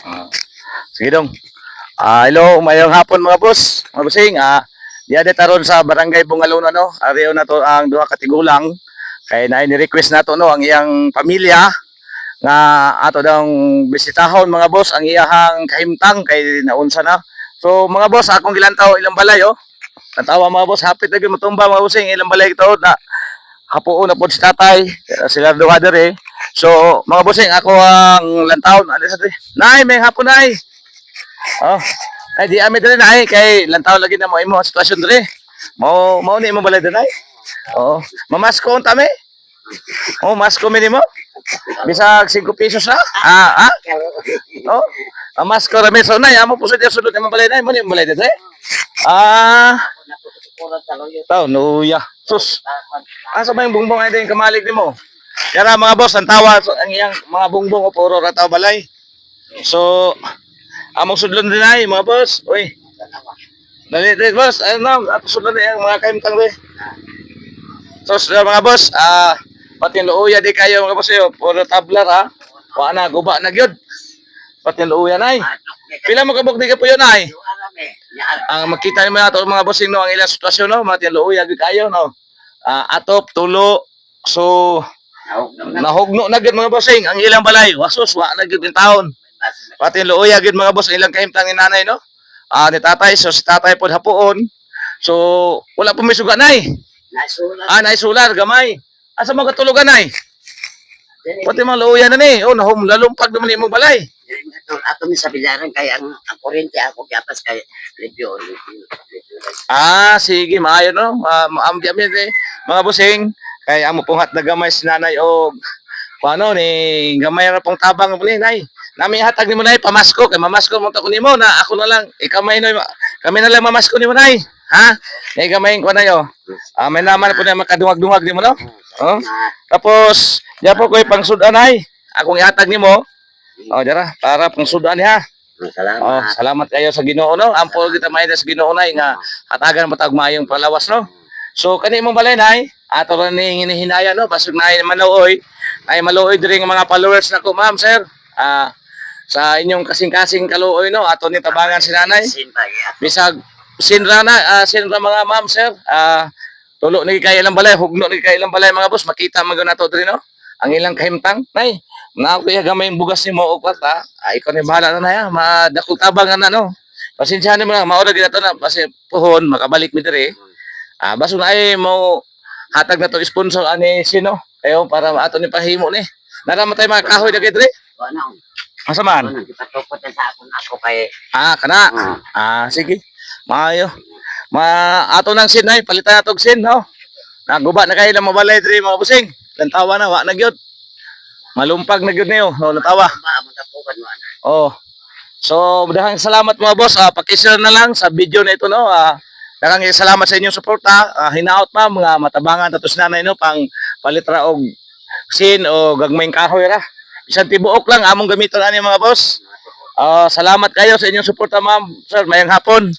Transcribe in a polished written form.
Ah, sige dong. Hello, mayong hapon mga boss. Mga bossing, diya taron sa Barangay Bungalon no. Ariyo na to ang duha ka tigulang kay ni request nato no ang iyang pamilya nga ato daw bisitahon mga boss ang iyahang kahimtang kay naunsa na. So mga boss, akong gilantaw ilang balay oh. Natawa mga boss, hapit na gyud matumba mga bossing ilang balay ito na hapuon na po si tatay, sila duha dere. So mga bossing, ako ang lantawon alis sa nay may hapon nay. Oh. Ay di ami diri na kay lantaw lagi na mo imo sitwasyon diri. Mao ni imo balay diri. Oo. Mamasko unta mi. Oh, masko mi nimo. Bisag 5 pesos na. Oh. Amasko ra mi so nay amo po sa sulod imo balay nay mo ni balay diri. Tao nuya. Sus. Asa ba yung bungbong ay din kamalig nimo? Kaya mga boss, ang tawa ang iyang mga bungbong o puro ra taw balay. So, among sudlon din ay mga boss. Uy. Dali boss. Ano na, ato sudlon din mga kaimtang be. So mga boss, pati luuya di kayo mga boss yo. Puro tablar ha. Wa na guba na gyud. Pati luuya nay. Pila mo kabog di ka po yun ay. Ang makita niyo ato mga bossing no ang ilang sitwasyon no, pati luuya di kayo no. Atop tulo. So nahugno na gyud mga bossing ang ilang balay. Wasos wa na gyud in taon. Pati luoya gid mga boss ilang kahimtang ni nanay no. Ni tatay so si tatay pod hapuon. So wala pa may suga nay. Naisular gamay. Asa mo katulugan nay? Pati mga luoya na ni. Oh nahum lalumpag naman imong balay. Ato mi sa bilaran kay ang kuryente ako gapas kay review. Sige maayo no. Maamdi amin mga bossing kay amo pong hat na gamay si nanay og paano ni gamay ra pong tabang mo ni nay. Nami hatag nimo nay pamasko kay mamasko mo ta ko nimo na ako na lang ikamay no kami na lang mamasko nimo nay. Ha? Nay gamay ko na yo. May naman po na makadungag-dungag nimo no. Oh. Tapos diya po koy pangsudan nay. Akong ihatag nimo. Oh, dira para pangsudan ha. Salamat. Oh, salamat kayo sa Ginoo no. Ampol kita may sa Ginoo nay nga hatagan matag mayong palawas no. So kani imong balay nay, ato ra ni hinahinaya no basig nay manuoy. Ay maluoy diri nga mga followers nako ma'am sir. Sa inyong kasing-kasing kaluoy no ato ni tabangan si nanay bisag sinra mga ma'am sir tulo ni kay ilang balay hugno ni kay ilang balay mga boss makita man nato diri no ang ilang kahimtang nay na ako gamay bugas ni mo og kwarta ikaw ni bahala na ya madakog tabangan na no pasensyahan mo lang maura gyud ato na kasi puhon makabalik mi diri baso na ay mo hatag na to sponsor ani sino kayo para ato ni pahimo ni naramatay mga kahoy dagay diri asa man? Ipatukot sa ako kay Kana. Sige. Maayo. Ato nang sin ay palitan natog sin no. Naguba na kay lang mabalay diri mga busing. Lantawa na wa na gyud. Malumpag na gyud niyo. Lantawa. Oh. So, daghang salamat mga boss. Paki-share na lang sa video na ito no. Daghang salamat sa inyong suporta. Hinaot pa mga matabangan tatos nanay no pang palitra og sin o gagmayng kahoy ra. Bisan tibuok lang among gamiton ani mga boss. Salamat kayo sa inyong suporta ma'am. Sir, mayang hapon.